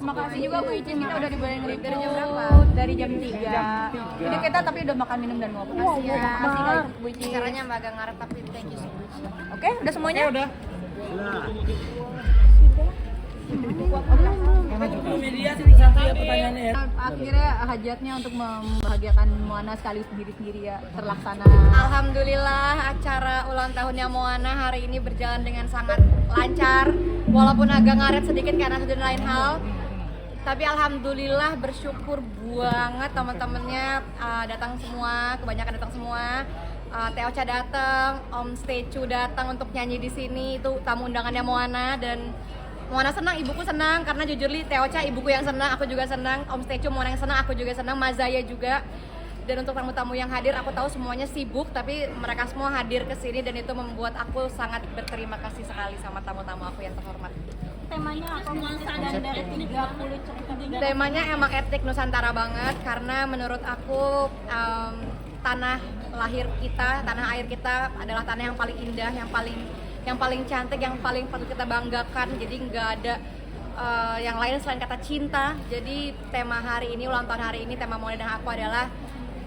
Makasih juga Bu Icin, kita udah dibolehin ngeliput Dari jam berapa? dari jam 3. Jadi kita tapi udah makan minum dan ngopi. Makasih Kak Bu Icin. Caranya Mbak agak ngaret tapi thank you so much. Oke, udah semuanya? udah. Media sih satu ya pertanyaannya ya. Akhirnya hajatnya untuk membahagiakan Moana sekaligus sendiri ya terlaksana. Alhamdulillah acara ulang tahunnya Moana hari ini berjalan dengan sangat lancar. Walaupun agak ngaret sedikit karena satu dan lain hal. Tapi alhamdulillah bersyukur banget teman-temannya datang semua, kebanyakan datang semua. Teh Ocha datang, Om Stecu datang untuk nyanyi di sini, itu tamu undangannya Moana dan Moana senang, ibuku senang karena jujur li Teh Ocha ibuku yang senang, aku juga senang, Om Stecu Moana yang senang, aku juga senang, Mazaya juga. Dan untuk tamu-tamu yang hadir, aku tahu semuanya sibuk, tapi mereka semua hadir ke sini dan itu membuat aku sangat berterima kasih sekali sama tamu-tamu aku yang terhormat. Temanya apa? Dan dari 30 cerita. Temanya emang etnik Nusantara banget karena menurut aku tanah lahir kita, tanah air kita adalah tanah yang paling indah, yang paling cantik, yang paling patut kita banggakan. Jadi nggak ada yang lain selain kata cinta. Jadi tema hari ini, ulang tahun hari ini, tema Moana dan aku adalah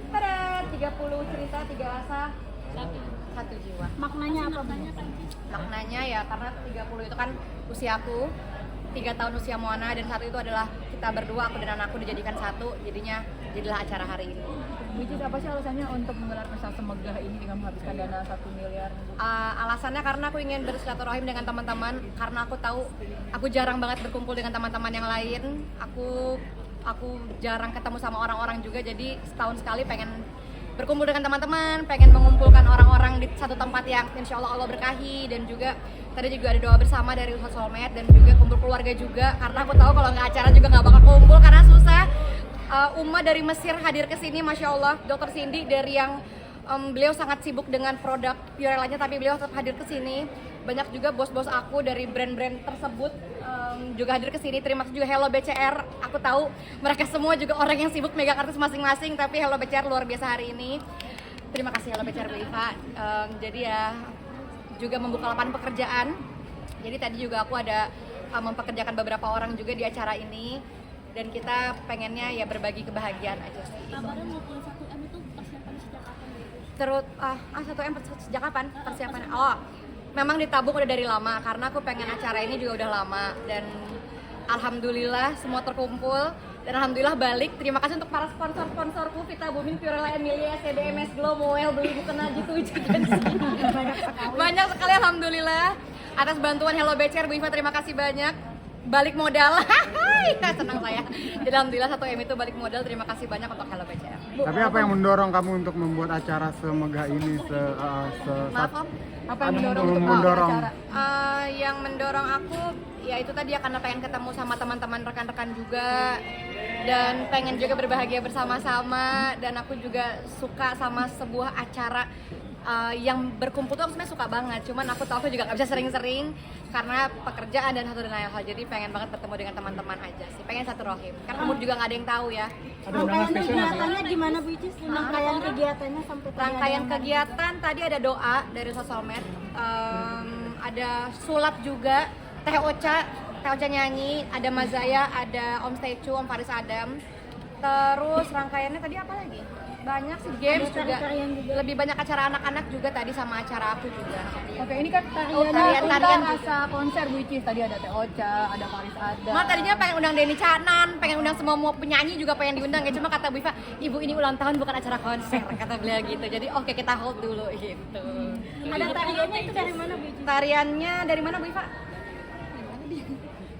pada 30 cerita, 3 asa, satu jiwa. Maknanya apa? Maknanya ya karena 30 itu kan usiaku, 3 tahun usia Moana, dan satu itu adalah kita berdua, aku dan anakku dijadikan satu, jadilah acara hari ini. Which is apa sih alasannya untuk menggelar pesta semegah ini dengan menghabiskan dana 1 miliar? Alasannya karena aku ingin bersilaturahim dengan teman-teman, karena aku tahu aku jarang banget berkumpul dengan teman-teman yang lain. Aku jarang ketemu sama orang-orang juga, jadi setahun sekali pengen berkumpul dengan teman-teman, pengen mengumpulkan orang-orang di satu tempat yang insya Allah berkahi, dan juga tadi juga ada doa bersama dari Ustadz Solmed dan juga kumpul keluarga juga, karena aku tahu kalau nggak acara juga nggak bakal kumpul karena susah. Uma dari Mesir hadir ke sini, masya Allah. Dr. Cindy dari yang beliau sangat sibuk dengan produk Purellanya, tapi beliau tetap hadir ke sini. Banyak juga bos-bos aku dari brand-brand tersebut juga hadir ke sini. Terima kasih juga Hello BCR. Aku tahu mereka semua juga orang yang sibuk megang artis masing-masing, tapi Hello BCR luar biasa hari ini. Terima kasih Hello BCR Bu Iva. Jadi ya juga membuka lapangan pekerjaan. Jadi tadi juga aku ada mempekerjakan beberapa orang juga di acara ini. Dan kita pengennya ya berbagi kebahagiaan aja sih. Kabarnya mau pulang 1M itu persiapannya sejak kapan? Terus 1M sejak kapan persiapannya? Oh, memang ditabung udah dari lama karena aku pengen acara ini juga udah lama, dan alhamdulillah semua terkumpul dan alhamdulillah balik. Terima kasih untuk para sponsor-sponsorku, Vita Booming, Purella Emilia, CDMS Glow, Moel, Beli Mukena gitu dan banyak sekali alhamdulillah atas bantuan Hello BCR Bu Iva, terima kasih banyak. Balik modal, senang saya. Jadi alhamdulillah 1M itu balik modal, terima kasih banyak untuk Hello BCR. Tapi apa yang mendorong kamu untuk membuat acara semegah ini? Maaf Om? Apa yang mendorong acara? Yang mendorong aku ya itu tadi ya, karena pengen ketemu sama teman-teman rekan-rekan juga dan pengen juga berbahagia bersama-sama, dan aku juga suka sama sebuah acara yang berkumpul tuh aku sebenarnya suka banget, cuman aku tahu aku juga nggak bisa sering-sering karena pekerjaan dan satu dan lain hal. Jadi pengen banget bertemu dengan teman-teman aja sih, pengen satu rohim karena kamu juga nggak ada yang tahu ya. Rangkaian kegiatannya gimana Bu Icis? Rangkaian kegiatannya sampai tadi Rangkaian ada kegiatan tadi ada doa dari Sosolmed, ada sulap juga, Teh Ocha nyanyi, ada Mazaya, ada Om Stecu, Om Faris Adam. Terus rangkaiannya tadi apa lagi? Banyak sih, games juga. Lebih banyak acara anak-anak juga tadi sama acara aku juga. Oke, ini kan tarian rasa konser Bu Icis. Tadi ada Teh Ocha, ada Faris Adam. Mal tadinya pengen undang Denny Canan, pengen undang semua penyanyi juga pengen diundang ya. Cuma kata Bu Iva, ibu ini ulang tahun bukan acara konser, kata beliau gitu. Jadi oke, kita hold dulu gitu. Ada tariannya itu dari mana Bu Icis? Tariannya dari mana Bu Iva?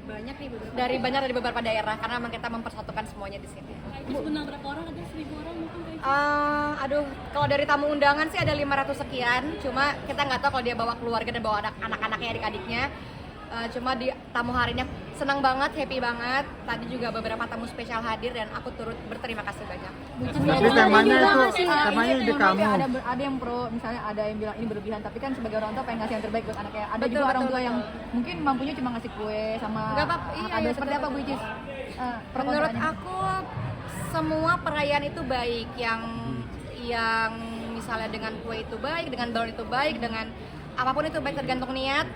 Banyak nih beberapa. Dari beberapa daerah karena memang kita mempersatukan semuanya di sini. Undang berapa orang? Ada 1000 orang mungkin kayak Aduh, kalau dari tamu undangan sih ada 500 sekian. Cuma kita nggak tahu kalau dia bawa keluarga dan bawa anak-anaknya, adik-adiknya. Cuma di tamu harinya senang banget, happy banget. Tadi juga beberapa tamu spesial hadir dan aku turut berterima kasih banyak. Tapi temanya ide kamu. Ada yang pro, misalnya ada yang bilang ini berlebihan, tapi kan sebagai orang tua pengen ngasih yang terbaik buat anaknya. Ada Betul, juga orang betul, tua yang betul. mungkin mampunya cuma ngasih kue sama Nggak apa-apa, iya, ada iya, seperti betul, apa Bu betul. Icis? Pro Menurut kontranya. aku semua perayaan itu baik, yang misalnya dengan kue itu baik, dengan balon itu baik, dengan apapun itu baik, tergantung niat.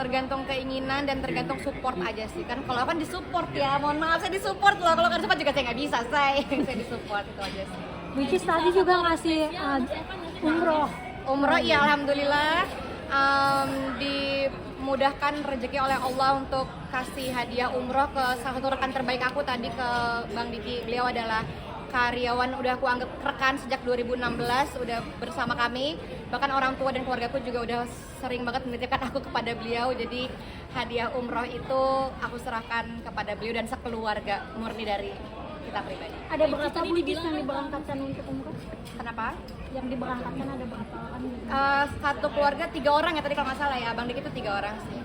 tergantung keinginan dan tergantung support aja sih. Kan kalau kan disupport ya, mohon maaf saya disupport loh. Kalau kan support juga saya nggak bisa, saya disupport itu aja sih. Which is tadi juga ngasih umroh. Umroh ya alhamdulillah dimudahkan rezeki oleh Allah untuk kasih hadiah umroh ke salah satu rekan terbaik aku tadi, ke Bang Diki. Beliau adalah karyawan udah aku anggap rekan sejak 2016, udah bersama kami. Bahkan orang tua dan keluargaku juga udah sering banget menitipkan aku kepada beliau. Jadi hadiah umroh itu aku serahkan kepada beliau dan sekeluarga, murni dari kita pribadi. Ada berapa Which is yang diberangkatkan untuk umroh? Kenapa? Yang diberangkatkan ada berapa orang? Satu keluarga 3 orang ya tadi kalau nggak salah ya, Bang Diki itu 3 orang sih.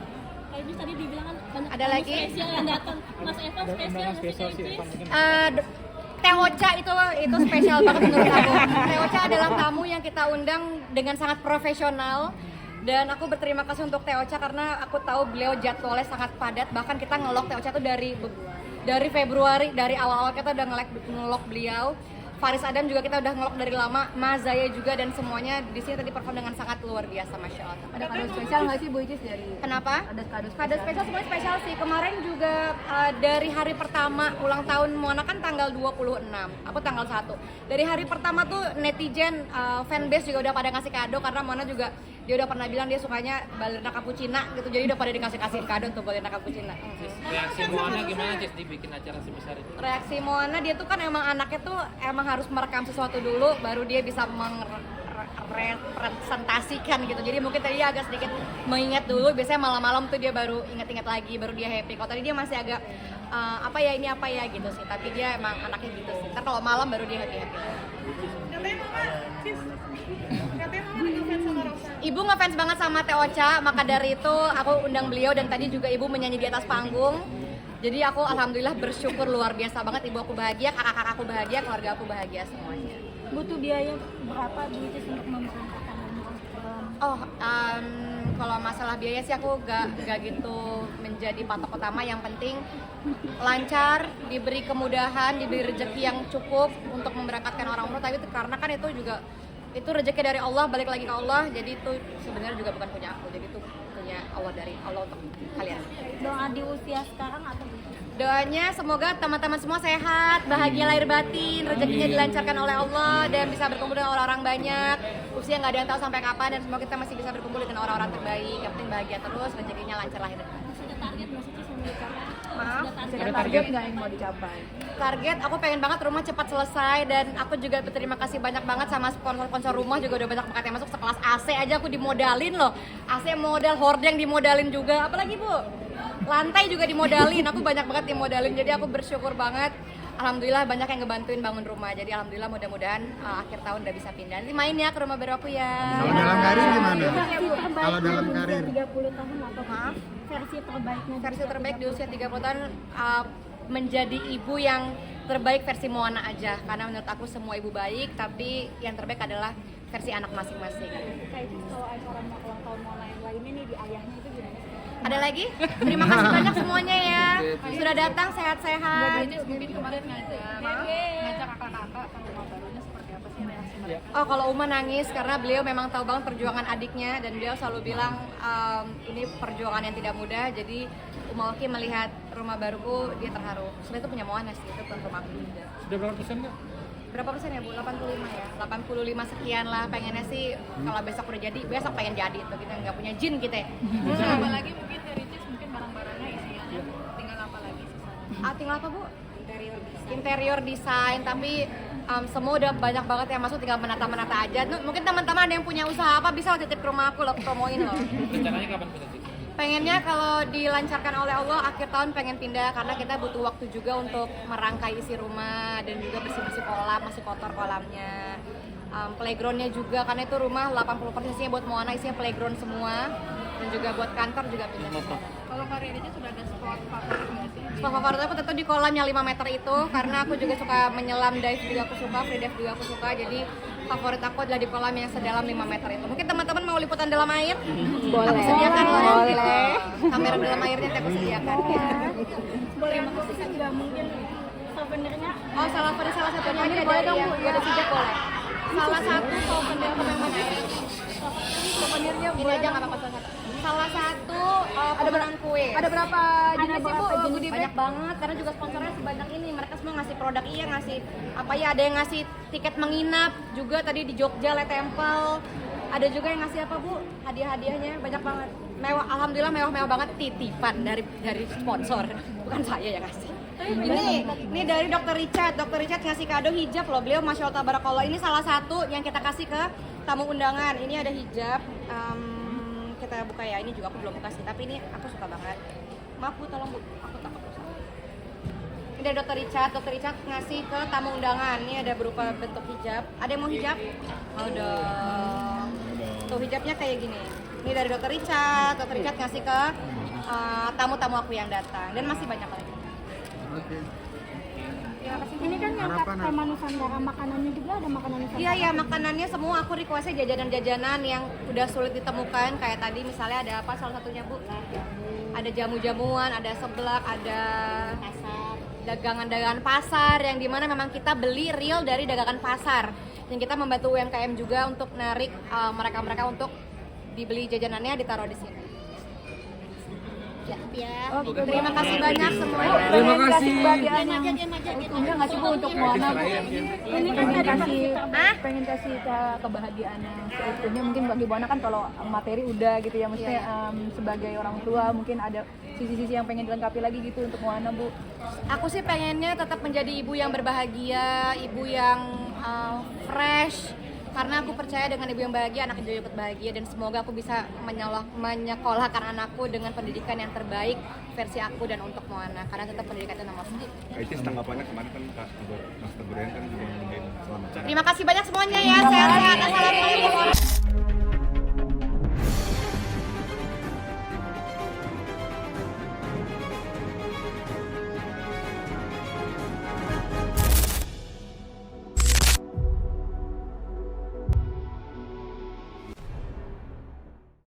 Kayaknya tadi dibilang kan banyak Ada tamu lagi? spesial yang datang. Mas Evan spesial nggak sih? Teh Ocha itu spesial banget menurut aku. Teh Ocha adalah tamu yang kita undang dengan sangat profesional, dan aku berterima kasih untuk Teh Ocha karena aku tahu beliau jadwalnya sangat padat. Bahkan kita ngelok Teh Ocha tuh dari Februari, dari awal-awal kita udah ngelok beliau. Faris Adam juga kita udah ngelok dari lama, Mas Zaya juga, dan semuanya di sini tadi perform dengan sangat luar biasa, masya Allah. Ada kado spesial nggak sih Bu Icis dari? Kenapa? Ada kado Kado spesial semuanya spesial sih. Kemarin juga dari hari pertama ulang tahun Moana kan tanggal 26, aku tanggal 1. Dari hari pertama tuh netizen fanbase juga udah pada ngasih kado karena Moana juga dia udah pernah bilang dia sukanya balerina cappuccino gitu. Jadi udah pada dikasih kasih kado untuk balerina cappuccino. Reaksi Moana gimana Cis dibikin acara sebesar itu? Reaksi Moana, dia tuh kan emang anaknya tuh emang harus merekam sesuatu dulu baru dia bisa representasikan gitu. Jadi mungkin tadi dia agak sedikit mengingat dulu, biasanya malam-malam tuh dia baru ingat-ingat lagi, baru dia happy. Kalau tadi dia masih agak apa ya gitu sih, tapi dia emang anaknya gitu sih. Ntar kalau malam baru dia happy. Ibu ngefans banget sama Teh Ocha, maka dari itu aku undang beliau, dan tadi juga ibu menyanyi di atas panggung. Jadi aku alhamdulillah bersyukur luar biasa banget, ibu aku bahagia, kakak-kakak aku bahagia, keluarga aku bahagia semuanya. Butuh biaya berapa Which is untuk memberangkatkan umroh? Kalau masalah biaya sih aku gak gitu menjadi patok utama. Yang penting lancar, diberi kemudahan, diberi rezeki yang cukup untuk memberangkatkan orang umroh. Tapi itu karena kan itu juga itu rezeki dari Allah, balik lagi ke Allah. Jadi itu sebenarnya juga bukan punya aku, jadi itu punya Allah, dari Allah untuk kalian. Doa di usia sekarang atau Doanya semoga teman-teman semua sehat, bahagia lahir batin, rezekinya dilancarkan oleh Allah, dan bisa berkumpul dengan orang-orang banyak. Usia nggak ada yang tahu sampai kapan, dan semoga kita masih bisa berkumpul dengan orang-orang terbaik. Yang penting bahagia terus, rezekinya lancar lahir batin. Ada target nggak sih Cis yang mau dicapai? Maaf, Ada target nggak yang mau dicapai? target aku pengen banget rumah cepat selesai, dan aku juga berterima kasih banyak banget sama sponsor-sponsor rumah, juga udah banyak banget yang masuk. Sekelas AC aja aku dimodalin loh, AC modal, hordeng dimodalin juga, apalagi Bu, lantai juga dimodalin, aku banyak banget dimodalin. Jadi aku bersyukur banget, alhamdulillah banyak yang ngebantuin bangun rumah. Jadi alhamdulillah mudah-mudahan akhir tahun udah bisa pindah. Nanti main ya ke rumah baru aku ya. Kalau dalam karir gimana? Kalau dalam di usia karir 30 tahun apa? Maaf? Versi terbaiknya. Versi terbaik di usia 30 tahun menjadi ibu yang terbaik versi Moana aja, karena menurut aku semua ibu baik, tapi yang terbaik adalah versi anak masing-masing. Kayak kalau acara ulang tahun Moana yang lainnya nih di ayahnya itu gimana? Ada lagi? Terima kasih banyak semuanya ya, sudah datang sehat-sehat. Mungkin kemarin ngajak kakak-kakak ke rumah barunya, seperti apa sih reaksi mereka? Oh, kalau Uma nangis karena beliau memang tahu banget perjuangan adiknya, dan beliau selalu bilang ini perjuangan yang tidak mudah. Jadi Uma Oki melihat rumah baruku, dia terharu. Sebenarnya itu punya Moana sih, itu bukan rumahku juga. Sudah berapa persen nggak? Berapa persen ya Bu? 85 ya? 85 sekian lah. Pengennya sih kalau besok udah jadi, besok pengen jadi itu. Kita nggak punya jin kita ya. Apa lagi mungkin dari Cis, mungkin barang-barangnya isinya tinggal apa lagi sisanya? Tinggal apa Bu? Interior design, tapi semua udah banyak banget yang masuk, tinggal menata-menata aja. Mungkin teman-teman ada yang punya usaha apa, bisa titip ke rumah aku loh, promoin loh. Rencananya kapan pindah Cis? Pengennya kalau dilancarkan oleh Allah akhir tahun pengen pindah, karena kita butuh waktu juga untuk merangkai isi rumah dan juga bersih-bersih kolam, masih kotor kolamnya. Playgroundnya juga, karena itu rumah 80% isinya buat Moana, isinya playground semua, dan juga buat kantor juga pindah. Kalau karir aja sudah ada spot favorit nggak sih? Spot favorit aku tentu di kolam yang 5 meter itu, karena aku juga suka menyelam, dive juga aku suka, free dive juga aku suka. Jadi favorit aku adalah di kolam yang sedalam 5 meter itu. Mungkin teman-teman mau liputan dalam air? Boleh. Aku sediakan loh. Boleh. Kamera dalam airnya aku sediakan. Boleh aku sih nggak mungkin souvenirnya. Oh, salah satunya aja boleh ada, dong, iya, Bu, ada sejak boleh. Salah satu souvenir yang mana? Souvenirnya Ini aja nggak apa-apa, salah satu. salah satu pemenang kue. Ada berapa jenis sih Bu goodie bag? Banyak banget karena juga sponsornya sebanyak ini. Mereka semua ngasih produk, iya ngasih apa ya, ada yang ngasih tiket menginap juga tadi di Jogja Le Temple. Ada juga yang ngasih apa Bu? Hadiah-hadiahnya banyak banget. Mewah, alhamdulillah mewah-mewah banget, titipan dari sponsor. Bukan saya yang ngasih. Ini dari Dr. Richard. Dr. Richard ngasih kado hijab loh. Beliau Masya Allah Tabarakallah. Ini salah satu yang kita kasih ke tamu undangan. Ini ada hijab. Kita buka ya. Ini juga aku belum buka sih, tapi ini aku suka banget. Maaf Bu, tolong Bu. Aku takut rusak. Ini dari Dr. Richard. Dr. Richard ngasih ke tamu undangan. Ini ada berupa bentuk hijab. Ada yang mau hijab? Mau dong. Tuh hijabnya kayak gini. Ini dari Dr. Richard. Dr. Richard ngasih ke tamu-tamu aku yang datang. Dan masih banyak lagi. Oke. Ini kan yang Harapan tema Nusantara, makanannya juga ada makanan Nusantara. Iya, makanannya semua aku requestnya jajanan-jajanan yang udah sulit ditemukan. Kayak tadi misalnya ada apa salah satunya Bu? Ada jamu-jamuan, ada seblak, ada dagangan-dagangan pasar yang dimana memang kita beli real dari dagangan pasar. Yang kita membantu UMKM juga untuk narik mereka-mereka untuk dibeli jajanannya ditaruh di sini. Terima kasih banyak semuanya. Terima kasih. Untungnya nggak sih Bu untuk Moana Bu? Ini pengen kasih kebahagiaan yang seutuhnya mungkin bagi Moana kan kalau materi udah gitu ya, maksudnya sebagai orang tua mungkin ada sisi-sisi yang pengen dilengkapi lagi gitu untuk Moana Bu. Aku sih pengennya tetap menjadi ibu yang berbahagia, ibu yang fresh. Karena aku percaya dengan ibu yang bahagia, anak juga ikut bahagia, dan semoga aku bisa menyekolahkan anakku dengan pendidikan yang terbaik versi aku dan untuk Moana. Karena tetap pendidikan itu nomor satu. Itu tanggapannya kemarin kan Mas Teguren kan juga ngomongin selamat jalan. Terima kasih banyak semuanya ya, sehat-sehat. Assalamualaikum.